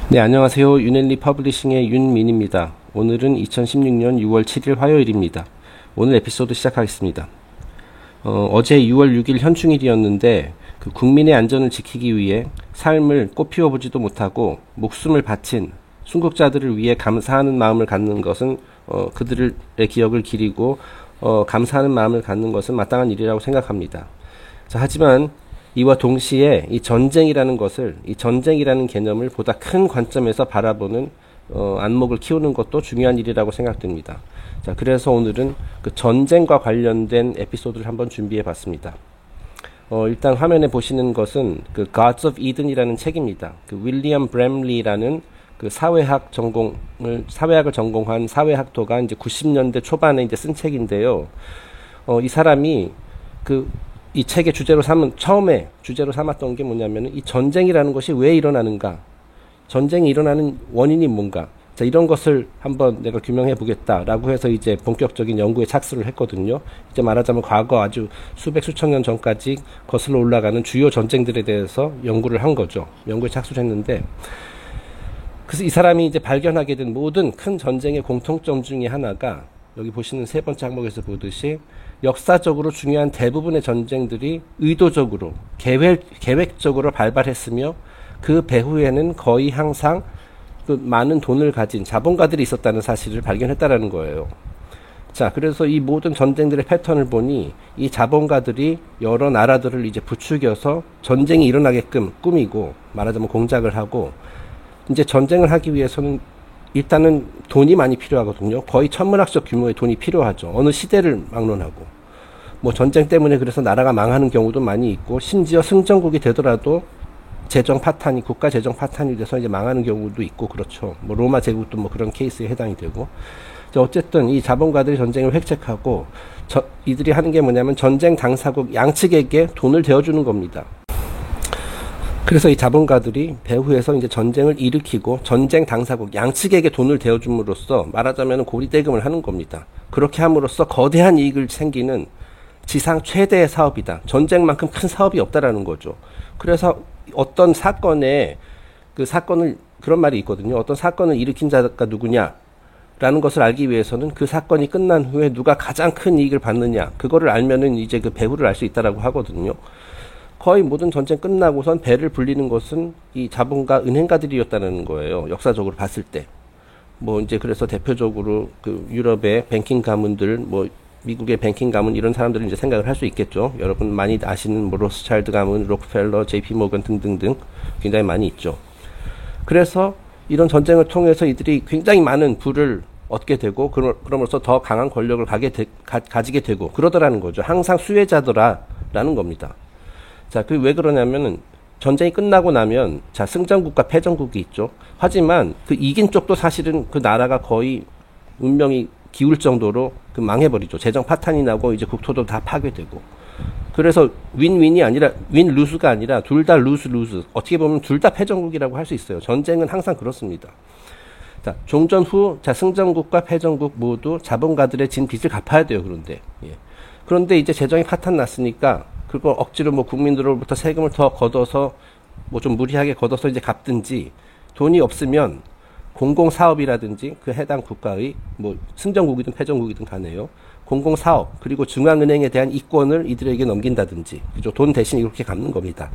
네, 안녕하세요. 윤앤리 퍼블리싱의 윤민입니다. 오늘은 2016년 6월 7일 화요일입니다. 오늘 에피소드 시작하겠습니다. 어제 6월 6일 현충일이었는데 그 국민의 안전을 지키기 위해 삶을 꽃피워보지도 못하고 목숨을 바친 순국자들을 위해 감사하는 마음을 갖는 것은 그들의 기억을 기리고 감사하는 마음을 갖는 것은 마땅한 일이라고 생각합니다. 자, 하지만 이와 동시에 이 전쟁이라는 개념을 보다 큰 관점에서 바라보는 안목을 키우는 것도 중요한 일이라고 생각됩니다. 자, 그래서 오늘은 그 전쟁과 관련된 에피소드를 한번 준비해 봤습니다. 일단 화면에 보시는 것은 그 Gods of Eden이라는 책입니다. 그 윌리엄 브램리라는 그 사회학을 전공한 사회학도가 이제 90년대 초반에 이제 쓴 책인데요. 이 사람이 이 책의 처음에 주제로 삼았던 게 뭐냐면은 이 전쟁이라는 것이 왜 일어나는가? 전쟁이 일어나는 원인이 뭔가? 자, 이런 것을 한번 내가 규명해 보겠다라고 해서 이제 본격적인 연구에 착수를 했거든요. 이제 말하자면 과거 아주 수천 년 전까지 거슬러 올라가는 주요 전쟁들에 대해서 연구를 한 거죠. 연구에 착수를 했는데, 그래서 이 사람이 이제 발견하게 된 모든 큰 전쟁의 공통점 중에 하나가 여기 보시는 세 번째 항목에서 보듯이 역사적으로 중요한 대부분의 전쟁들이 의도적으로 계획적으로 발발했으며 그 배후에는 거의 항상 그 많은 돈을 가진 자본가들이 있었다는 사실을 발견했다라는 거예요. 자, 그래서 이 모든 전쟁들의 패턴을 보니 이 자본가들이 여러 나라들을 이제 부추겨서 전쟁이 일어나게끔 꾸미고, 말하자면 공작을 하고, 이제 전쟁을 하기 위해서는 일단은 돈이 많이 필요하거든요. 거의 천문학적 규모의 돈이 필요하죠. 어느 시대를 막론하고. 뭐 전쟁 때문에 그래서 나라가 망하는 경우도 많이 있고, 심지어 승전국이 되더라도 국가 재정 파탄이 돼서 이제 망하는 경우도 있고, 그렇죠. 뭐 로마 제국도 뭐 그런 케이스에 해당이 되고. 어쨌든 이 자본가들이 전쟁을 획책하고, 이들이 하는 게 뭐냐면 전쟁 당사국 양측에게 돈을 대어주는 겁니다. 그래서 이 자본가들이 배후에서 이제 전쟁을 일으키고 전쟁 당사국 양측에게 돈을 대어줌으로써 말하자면 고리대금을 하는 겁니다. 그렇게 함으로써 거대한 이익을 생기는 지상 최대의 사업이다. 전쟁만큼 큰 사업이 없다라는 거죠. 그래서 어떤 사건에 그런 말이 있거든요. 어떤 사건을 일으킨 자가 누구냐라는 것을 알기 위해서는 그 사건이 끝난 후에 누가 가장 큰 이익을 받느냐, 그거를 알면은 이제 그 배후를 알 수 있다라고 하거든요. 거의 모든 전쟁 끝나고선 배를 불리는 것은 이 자본가 은행가들이었다는 거예요. 역사적으로 봤을 때. 뭐 이제 그래서 대표적으로 그 유럽의 뱅킹 가문들, 뭐 미국의 뱅킹 가문, 이런 사람들은 이제 생각을 할 수 있겠죠. 여러분 많이 아시는 뭐 로스차일드 가문, 록펠러, JP 모건 등등등 굉장히 많이 있죠. 그래서 이런 전쟁을 통해서 이들이 굉장히 많은 부를 얻게 되고, 그럼으로써 더 강한 권력을 가지게 되고 그러더라는 거죠. 항상 수혜자더라라는 겁니다. 자, 왜 그러냐면은 전쟁이 끝나고 나면, 자, 승전국과 패전국이 있죠. 하지만 그 이긴 쪽도 사실은 그 나라가 거의 운명이 기울 정도로 망해버리죠. 재정 파탄이 나고 이제 국토도 다 파괴되고. 그래서 윈루스가 아니라 둘 다 루스. 어떻게 보면 둘 다 패전국이라고 할 수 있어요. 전쟁은 항상 그렇습니다. 자, 종전 후, 자, 승전국과 패전국 모두 자본가들의 진 빚을 갚아야 돼요. 그런데 이제 재정이 파탄 났으니까 그걸 억지로 뭐 국민들로부터 세금을 더 걷어서 뭐 좀 무리하게 걷어서 이제 갚든지, 돈이 없으면 공공사업이라든지 그 해당 국가의 뭐 승전국이든 패전국이든 간에요, 공공사업 그리고 중앙은행에 대한 이권을 이들에게 넘긴다든지, 그죠? 돈 대신 이렇게 갚는 겁니다.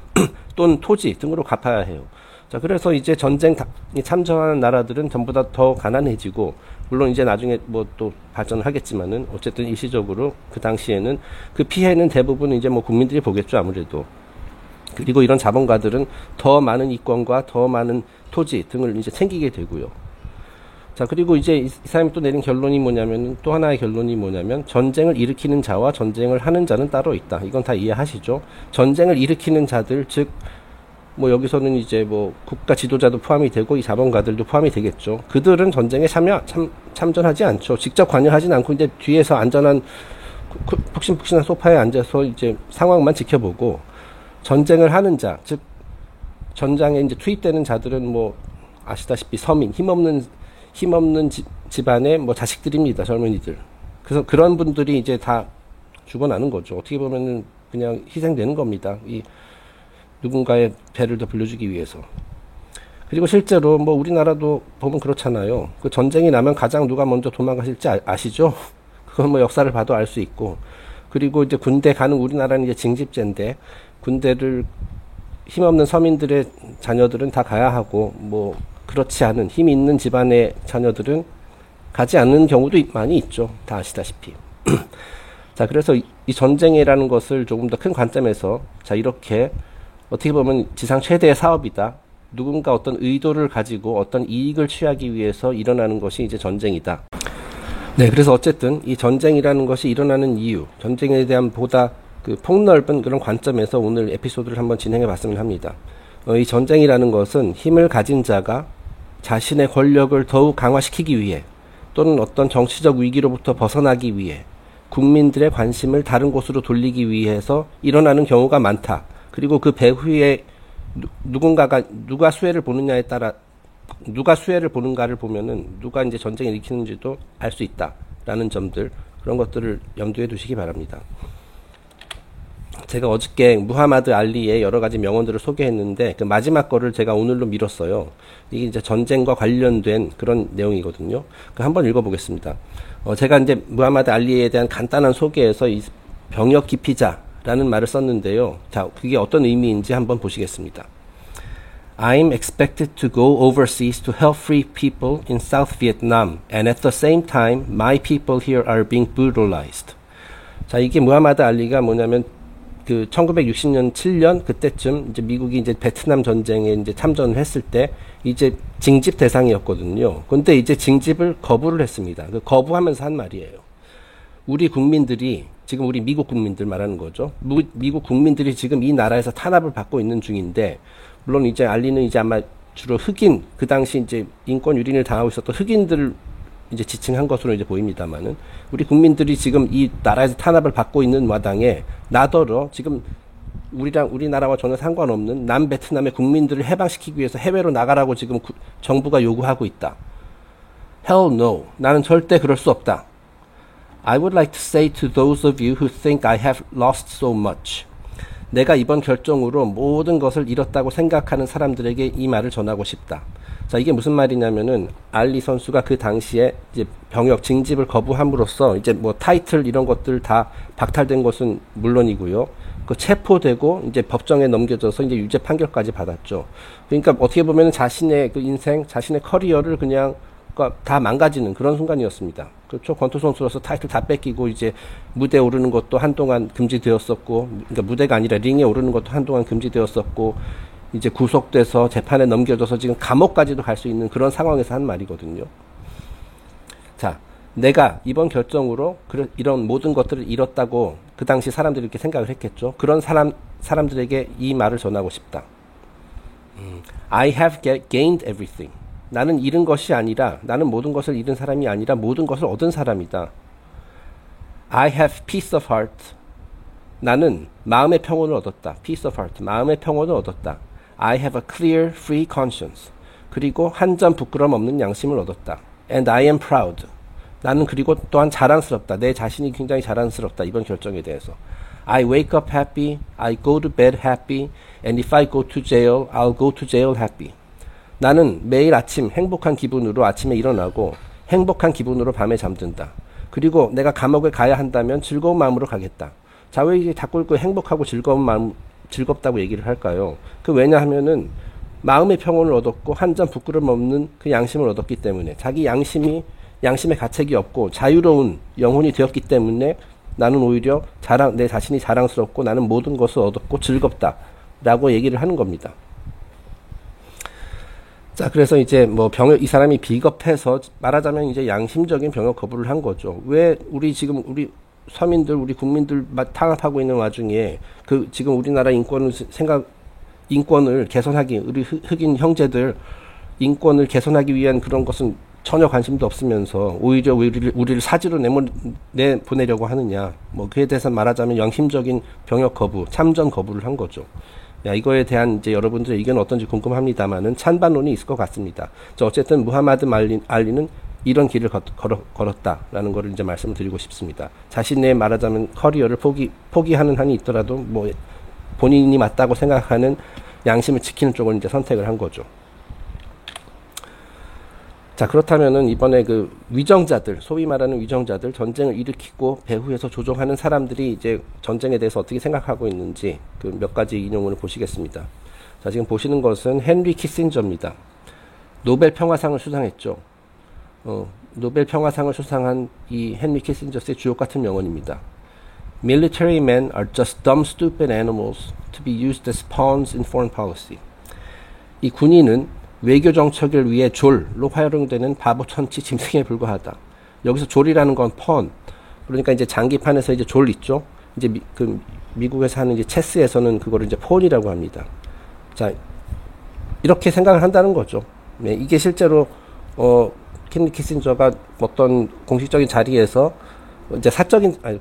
또는 토지 등으로 갚아야 해요. 자, 그래서 이제 전쟁에 참전하는 나라들은 전부 다 더 가난해지고, 물론 이제 나중에 뭐 또 발전을 하겠지만은 어쨌든 일시적으로 그 당시에는 그 피해는 대부분 이제 뭐 국민들이 보겠죠, 아무래도. 그리고 이런 자본가들은 더 많은 이권과 더 많은 토지 등을 이제 챙기게 되고요. 자, 그리고 이제 이 사람이 또 내린 결론이 뭐냐면, 또 하나의 결론이 뭐냐면, 전쟁을 일으키는 자와 전쟁을 하는 자는 따로 있다. 이건 다 이해하시죠? 전쟁을 일으키는 자들, 즉 뭐 여기서는 이제 뭐 국가 지도자도 포함이 되고 이 자본가들도 포함이 되겠죠. 그들은 전쟁에 참전하지 않죠. 직접 관여하진 않고 이제 뒤에서 안전한 푹신푹신한 소파에 앉아서 이제 상황만 지켜보고, 전쟁을 하는 자, 즉 전장에 이제 투입되는 자들은 뭐 아시다시피 서민, 힘없는 집안의 뭐 자식들입니다. 젊은이들. 그래서 그런 분들이 이제 다 죽어나는 거죠. 어떻게 보면은 그냥 희생되는 겁니다. 이 누군가의 배를 더 불려주기 위해서. 그리고 실제로 뭐 우리나라도 보면 그렇잖아요. 그 전쟁이 나면 가장 누가 먼저 도망가실지 아시죠? 그건 뭐 역사를 봐도 알 수 있고. 그리고 이제 군대 가는 우리나라는 이제 징집제인데 군대를 힘없는 서민들의 자녀들은 다 가야 하고 뭐 그렇지 않은 힘이 있는 집안의 자녀들은 가지 않는 경우도 많이 있죠. 다 아시다시피. 자, 그래서 이 전쟁이라는 것을 조금 더 큰 관점에서 자, 이렇게 어떻게 보면 지상 최대의 사업이다. 누군가 어떤 의도를 가지고 어떤 이익을 취하기 위해서 일어나는 것이 이제 전쟁이다. 네, 그래서 어쨌든 이 전쟁이라는 것이 일어나는 이유, 전쟁에 대한 보다 그 폭넓은 그런 관점에서 오늘 에피소드를 한번 진행해 봤으면 합니다. 이 전쟁이라는 것은 힘을 가진 자가 자신의 권력을 더욱 강화시키기 위해 또는 어떤 정치적 위기로부터 벗어나기 위해 국민들의 관심을 다른 곳으로 돌리기 위해서 일어나는 경우가 많다. 그리고 그 배후에 누가 수혜를 보느냐에 따라 누가 수혜를 보는가를 보면은 누가 이제 전쟁을 일으키는지도 알 수 있다라는 점들, 그런 것들을 염두에 두시기 바랍니다. 제가 어저께 무하마드 알리의 여러 가지 명언들을 소개했는데 그 마지막 거를 제가 오늘로 미뤘어요. 이게 이제 전쟁과 관련된 그런 내용이거든요. 한번 읽어보겠습니다. 제가 이제 무하마드 알리에 대한 간단한 소개에서 이 병역 기피자라는 말을 썼는데요. 자, 그게 어떤 의미인지 한번 보시겠습니다. I'm expected to go overseas to help free people in South Vietnam, and at the same time, my people here are being brutalized. 자, 이게 무하마드 알리가 뭐냐면 그 1960년 7년 그때쯤 이제 미국이 이제 베트남 전쟁에 이제 참전을 했을 때 이제 징집 대상이었거든요. 근데 이제 징집을 거부를 했습니다. 그 거부하면서 한 말이에요. 우리 국민들이 지금 우리 미국 국민들 말하는 거죠. 미국 국민들이 지금 이 나라에서 탄압을 받고 있는 중인데, 물론 이제 알리는 이제 아마 주로 흑인, 그 당시 이제 인권 유린을 당하고 있었던 흑인들을 이제 지칭한 것으로 이제 보입니다만은, 우리 국민들이 지금 이 나라에서 탄압을 받고 있는 마당에 나더러 지금 우리나라와 전혀 상관없는 남베트남의 국민들을 해방시키기 위해서 해외로 나가라고 지금 정부가 요구하고 있다. Hell no. 나는 절대 그럴 수 없다. I would like to say to those of you who think I have lost so much. 내가 이번 결정으로 모든 것을 잃었다고 생각하는 사람들에게 이 말을 전하고 싶다. 자, 이게 무슨 말이냐면은 알리 선수가 그 당시에 이제 병역 징집을 거부함으로써 이제 뭐 타이틀 이런 것들 다 박탈된 것은 물론이고요. 그 체포되고 이제 법정에 넘겨져서 이제 유죄 판결까지 받았죠. 그러니까 어떻게 보면은 자신의 그 인생, 자신의 커리어를 그냥 다 망가지는 그런 순간이었습니다. 그렇죠. 권투 선수로서 타이틀 다 뺏기고 이제 무대에 오르는 것도 한동안 금지되었었고, 그러니까 무대가 아니라 링에 오르는 것도 한동안 금지되었었고, 이제 구속돼서 재판에 넘겨져서 지금 감옥까지도 갈 수 있는 그런 상황에서 한 말이거든요. 자, 내가 이번 결정으로 이런 모든 것들을 잃었다고 그 당시 사람들이 이렇게 생각을 했겠죠. 그런 사람들에게 이 말을 전하고 싶다. I have gained everything. 나는 잃은 것이 아니라, 나는 모든 것을 잃은 사람이 아니라 모든 것을 얻은 사람이다. I have peace of heart. 나는 마음의 평온을 얻었다. peace of heart. 마음의 평온을 얻었다. I have a clear, free conscience. 그리고 한 점 부끄럼 없는 양심을 얻었다. And I am proud. 나는 그리고 또한 자랑스럽다. 내 자신이 굉장히 자랑스럽다. 이번 결정에 대해서. I wake up happy. I go to bed happy. And if I go to jail, I'll go to jail happy. 나는 매일 아침 행복한 기분으로 아침에 일어나고 행복한 기분으로 밤에 잠든다. 그리고 내가 감옥에 가야 한다면 즐거운 마음으로 가겠다. 자, 왜 이게 자꾸 그 행복하고 즐거운 마음, 즐겁다고 얘기를 할까요? 왜냐하면은 마음의 평온을 얻었고 한 점 부끄럼 없는 그 양심을 얻었기 때문에, 자기 양심의 가책이 없고 자유로운 영혼이 되었기 때문에 나는 오히려 내 자신이 자랑스럽고 나는 모든 것을 얻었고 즐겁다라고 얘기를 하는 겁니다. 자, 그래서 이제 뭐 이 사람이 비겁해서 말하자면 이제 양심적인 병역 거부를 한 거죠. 왜 우리 서민들, 우리 국민들 탄압하고 있는 와중에 지금 우리나라 인권을 개선하기, 우리 흑인 형제들 인권을 개선하기 위한 그런 것은 전혀 관심도 없으면서 오히려 우리를 사지로 내보내려고 하느냐. 뭐 그에 대해서 말하자면 양심적인 병역 거부, 참전 거부를 한 거죠. 이거에 대한 이제 여러분들의 의견은 어떤지 궁금합니다만은 찬반론이 있을 것 같습니다. 어쨌든 무하마드 알리는 이런 길을 걸었다라는 것을 이제 말씀을 드리고 싶습니다. 자신의 말하자면 커리어를 포기하는 한이 있더라도 뭐 본인이 맞다고 생각하는 양심을 지키는 쪽을 이제 선택을 한 거죠. 자, 그렇다면은 이번에 그 위정자들, 소위 말하는 위정자들, 전쟁을 일으키고 배후에서 조종하는 사람들이 이제 전쟁에 대해서 어떻게 생각하고 있는지 그 몇 가지 인용을 보시겠습니다. 자, 지금 보시는 것은 헨리 키신저입니다. 노벨 평화상을 수상했죠. 노벨 평화상을 수상한 이 헨리 키신저스의 주옥 같은 명언입니다. Military men are just dumb, stupid animals to be used as pawns in foreign policy. 이 군인은 외교 정책을 위해 졸로 활용되는 바보천치 짐승에 불과하다. 여기서 졸이라는 건 펀. 그러니까 이제 장기판에서 이제 졸 있죠. 이제 미국에서 하는 이제 체스에서는 그거를 이제 폰이라고 합니다. 자, 이렇게 생각을 한다는 거죠. 네, 이게 실제로 헨리 키신저가 어떤 공식적인 자리에서 이제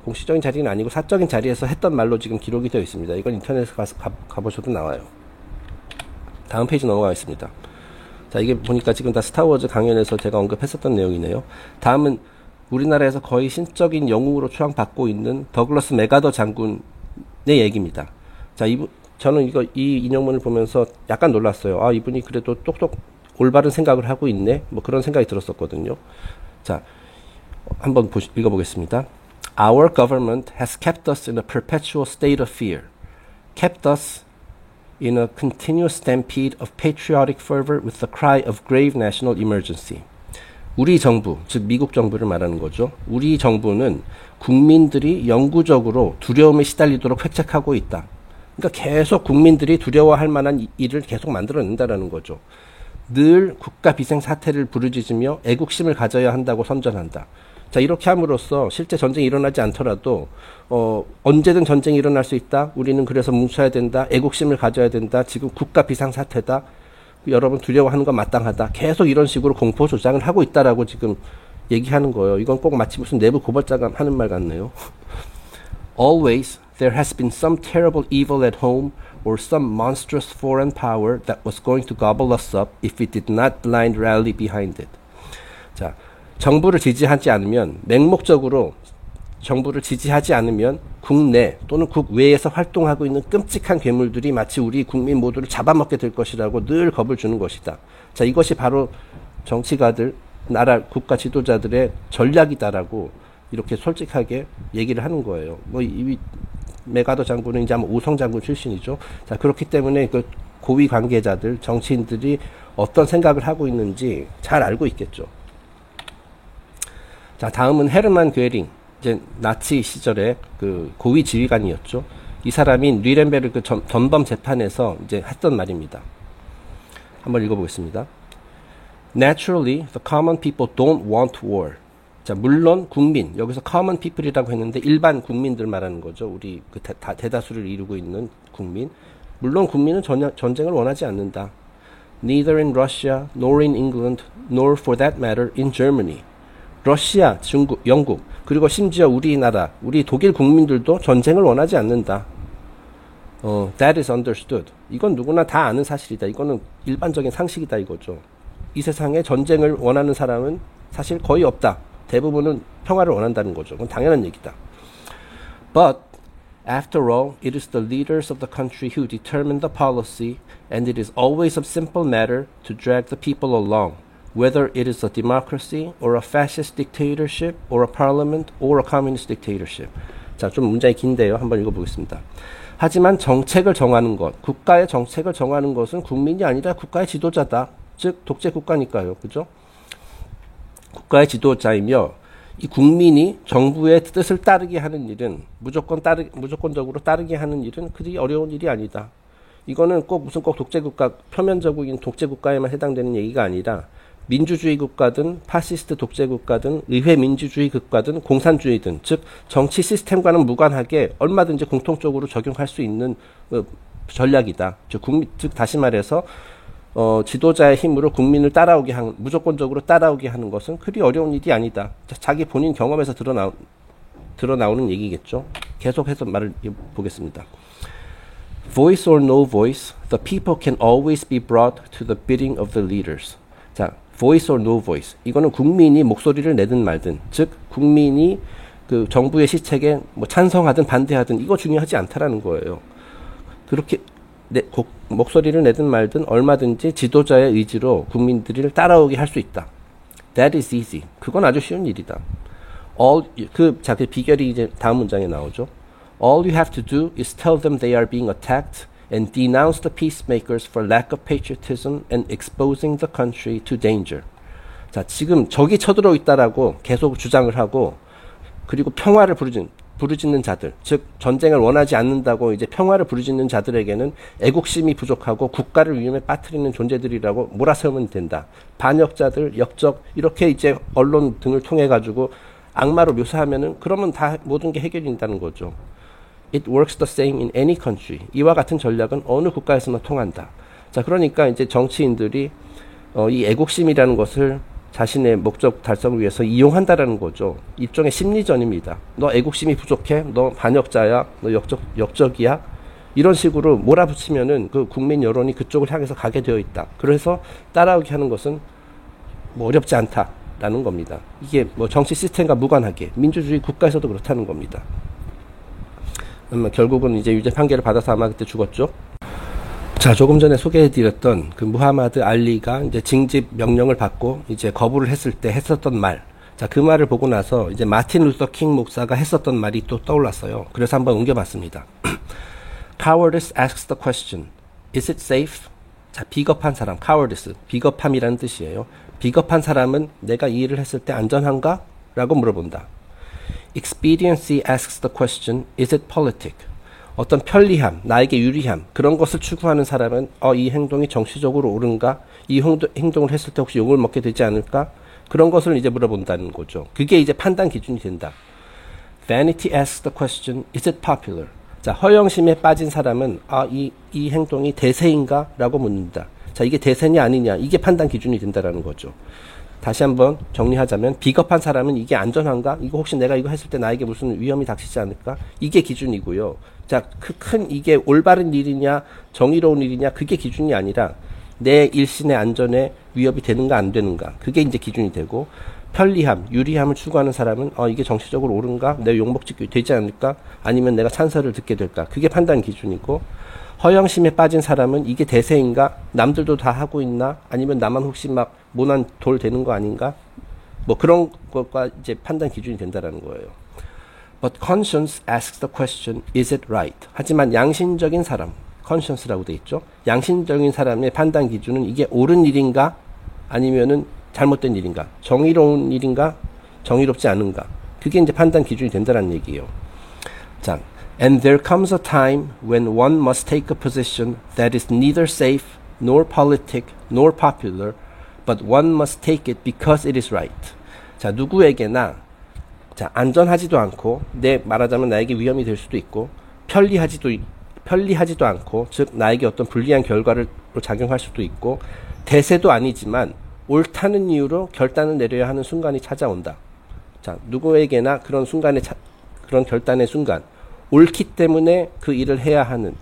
공식적인 자리는 아니고 사적인 자리에서 했던 말로 지금 기록이 되어 있습니다. 이건 인터넷에 가보셔도 나와요. 다음 페이지 넘어가겠습니다. 자, 이게 보니까 지금 다 스타워즈 강연에서 제가 언급했었던 내용이네요. 다음은 우리나라에서 거의 신적인 영웅으로 추앙받고 있는 더글러스 맥아더 장군의 얘기입니다. 자, 저는 이 인용문을 보면서 약간 놀랐어요. 아, 이분이 그래도 똑똑 올바른 생각을 하고 있네. 뭐 그런 생각이 들었었거든요. 자, 한번 읽어보겠습니다. Our government has kept us in a perpetual state of fear, kept us in a continuous stampede of patriotic fervor with the cry of grave national emergency. 우리 정부, 즉 미국 정부를 말하는 거죠. 우리 정부는 국민들이 영구적으로 두려움에 시달리도록 획책하고 있다. 그러니까 계속 국민들이 두려워할 만한 일을 계속 만들어낸다라는 거죠. 늘 국가 비생 사태를 부르짖으며 애국심을 가져야 한다고 선전한다. 자, 이렇게 함으로써 실제 전쟁이 일어나지 않더라도 언제든 전쟁이 일어날 수 있다. 우리는 그래서 뭉쳐야 된다. 애국심을 가져야 된다. 지금 국가 비상사태다. 여러분 두려워하는 건 마땅하다. 계속 이런 식으로 공포 조장을 하고 있다라고 지금 얘기하는 거예요. 이건 꼭 마치 무슨 내부 고발자가 하는 말 같네요. Always there has been some terrible evil at home or some monstrous foreign power that was going to gobble us up if we did not blind rally behind it. 자, 정부를 지지하지 않으면 맹목적으로 정부를 지지하지 않으면 국내 또는 국외에서 활동하고 있는 끔찍한 괴물들이 마치 우리 국민 모두를 잡아먹게 될 것이라고 늘 겁을 주는 것이다. 자, 이것이 바로 정치가들, 나라 국가 지도자들의 전략이다라고 이렇게 솔직하게 얘기를 하는 거예요. 뭐 이 메가더 장군은 이제 아마 우성 장군 출신이죠. 자, 그렇기 때문에 그 고위 관계자들, 정치인들이 어떤 생각을 하고 있는지 잘 알고 있겠죠. 자, 다음은 헤르만 괴링, 이제 나치 시절의 그 고위 지휘관이었죠. 이 사람이 뉘렌베르크 전범 재판에서 이제 했던 말입니다. 한번 읽어보겠습니다. Naturally, the common people don't want war. 자, 물론 국민, 여기서 common people이라고 했는데 일반 국민들 말하는 거죠. 우리 그 대다수를 이루고 있는 국민. 물론 국민은 전쟁을 원하지 않는다. Neither in Russia, nor in England, nor for that matter in Germany. 러시아, 중국, 영국, 그리고 심지어 우리나라, 우리 독일 국민들도 전쟁을 원하지 않는다. That is understood. 이건 누구나 다 아는 사실이다. 이거는 일반적인 상식이다 이거죠. 이 세상에 전쟁을 원하는 사람은 사실 거의 없다. 대부분은 평화를 원한다는 거죠. 그건 당연한 얘기다. But after all, it is the leaders of the country who determine the policy, and it is always a simple matter to drag the people along. Whether it is a democracy or a fascist dictatorship or a parliament or a communist dictatorship. 자, 좀 문장이 긴데요. 한번 읽어보겠습니다. 하지만 정책을 정하는 것, 국가의 정책을 정하는 것은 국민이 아니라 국가의 지도자다. 즉 독재 국가니까요. 그죠? 국가의 지도자이며 이 국민이 정부의 뜻을 따르게 하는 일은 무조건적으로 따르게 하는 일은 그리 어려운 일이 아니다. 이거는 꼭 독재 국가, 표면적인 독재 국가에만 해당되는 얘기가 아니라 민주주의 국가든 파시스트 독재 국가든 의회 민주주의 국가든 공산주의든 즉 정치 시스템과는 무관하게 얼마든지 공통적으로 적용할 수 있는 전략이다. 즉 다시 말해서 지도자의 힘으로 국민을 무조건적으로 따라오게 하는 것은 그리 어려운 일이 아니다. 자기 본인 경험에서 드러나오는 얘기겠죠. 계속해서 말을 보겠습니다. Voice or no voice, the people can always be brought to the bidding of the leaders. 자, voice or no voice. 이거는 국민이 목소리를 내든 말든, 즉 국민이 그 정부의 시책에 뭐 찬성하든 반대하든 이거 중요하지 않다라는 거예요. 그렇게 목소리를 내든 말든 얼마든지 지도자의 의지로 국민들을 따라오게 할 수 있다. That is easy. 그건 아주 쉬운 일이다. 그 비결이 이제 다음 문장에 나오죠. All you have to do is tell them they are being attacked and denounce the peacemakers for lack of patriotism and exposing the country to danger. 자, 지금 적이 쳐들어오고 있다라고 계속 주장을 하고, 그리고 평화를 부르짖는 자들, 즉 전쟁을 원하지 않는다고 이제 평화를 부르짖는 자들에게는 애국심이 부족하고 국가를 위험에 빠뜨리는 존재들이라고 몰아세우면 된다. 반역자들, 역적, 이렇게 이제 언론 등을 통해 가지고 악마로 묘사하면은 그러면 다 모든 게 해결이 된다는 거죠. It works the same in any country. 이와 같은 전략은 어느 국가에서나 통한다. 자, 그러니까 이제 정치인들이 이 애국심이라는 것을 자신의 목적 달성을 위해서 이용한다라는 거죠. 일종의 심리전입니다. 너 애국심이 부족해? 너 반역자야? 너 역적이야? 이런 식으로 몰아붙이면은 그 국민 여론이 그쪽을 향해서 가게 되어 있다. 그래서 따라오게 하는 것은 뭐 어렵지 않다라는 겁니다. 이게 뭐 정치 시스템과 무관하게 민주주의 국가에서도 그렇다는 겁니다. 결국은 이제 유죄 판결을 받아서 아마 그때 죽었죠. 자, 조금 전에 소개해드렸던 그 무하마드 알리가 이제 징집 명령을 받고 이제 거부를 했을 때 했었던 말. 자, 그 말을 보고 나서 이제 마틴 루터 킹 목사가 했었던 말이 또 떠올랐어요. 그래서 한번 옮겨봤습니다. Cowardice asks the question, is it safe? 자, 비겁한 사람, cowardice, 비겁함이라는 뜻이에요. 비겁한 사람은 내가 이 일을 했을 때 안전한가? 라고 물어본다. Expediency asks the question, is it politic? 어떤 편리함, 나에게 유리함, 그런 것을 추구하는 사람은 이 행동이 정치적으로 옳은가? 이 행동을 했을 때 혹시 욕을 먹게 되지 않을까? 그런 것을 이제 물어본다는 거죠. 그게 이제 판단 기준이 된다. Vanity asks the question, is it popular? 자, 허영심에 빠진 사람은 이 행동이 대세인가? 라고 묻는다. 자, 이게 대세냐 아니냐, 이게 판단 기준이 된다라는 거죠. 다시 한번 정리하자면, 비겁한 사람은 이게 안전한가? 이거 혹시 내가 이거 했을 때 나에게 무슨 위험이 닥치지 않을까? 이게 기준이고요. 자, 이게 올바른 일이냐, 정의로운 일이냐, 그게 기준이 아니라 내 일신의 안전에 위협이 되는가 안 되는가, 그게 이제 기준이 되고, 편리함, 유리함을 추구하는 사람은 이게 정치적으로 옳은가? 내 욕먹지 되지 않을까? 아니면 내가 찬사를 듣게 될까? 그게 판단 기준이고, 허영심에 빠진 사람은 이게 대세인가? 남들도 다 하고 있나? 아니면 나만 혹시 막 모난 돌 되는 거 아닌가? 뭐 그런 것과 이제 판단 기준이 된다라는 거예요. But conscience asks the question, is it right? 하지만 양심적인 사람, conscience라고 돼 있죠. 양심적인 사람의 판단 기준은 이게 옳은 일인가? 아니면은 잘못된 일인가? 정의로운 일인가? 정의롭지 않은가? 그게 이제 판단 기준이 된다는 얘기예요. 자, and there comes a time when one must take a position that is neither safe, nor politic, nor popular, but one must take it because it is right. 자, 누구에게나 자, 안전하지도 않고, 말하자면 나에게 위험이 될 수도 있고, 편리하지도 않고, 즉 나에게 어떤 불리한 결과로 작용할 수도 있고, 대세도 아니지만 옳다는 이유로 결단을 내려야 하는 순간이 찾아온다. 자, 누구에게나 그런 그런 결단의 순간, 옳기 때문에 그 일을 해야 하는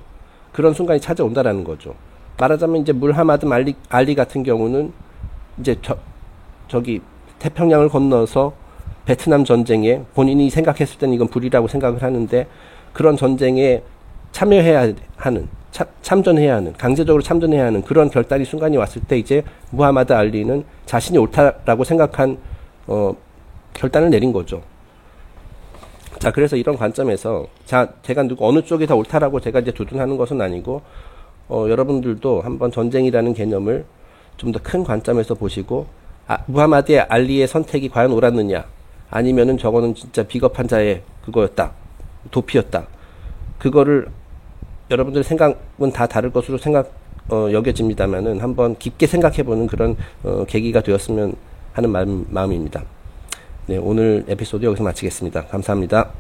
그런 순간이 찾아온다라는 거죠. 말하자면 이제 무하마드 알리 같은 경우는 이제 저기 태평양을 건너서 베트남 전쟁에 본인이 생각했을 때는 이건 불이라고 생각을 하는데, 그런 전쟁에 참여해야 하는, 참전해야 하는, 강제적으로 참전해야 하는 그런 결단이 순간이 왔을 때 이제 무하마드 알리는 자신이 옳다라고 생각한 결단을 내린 거죠. 자, 그래서 이런 관점에서 제가 어느 쪽이 더 옳다라고 제가 이제 두둔하는 것은 아니고, 여러분들도 한번 전쟁이라는 개념을 좀 더 큰 관점에서 보시고, 무하마드 알리의 선택이 과연 옳았느냐, 아니면은 저거는 진짜 비겁한 자의 그거였다, 도피였다, 그거를 여러분들의 생각은 다 다를 것으로 여겨집니다만은 한번 깊게 생각해보는 그런 계기가 되었으면 하는 마음입니다. 네, 오늘 에피소드 여기서 마치겠습니다. 감사합니다.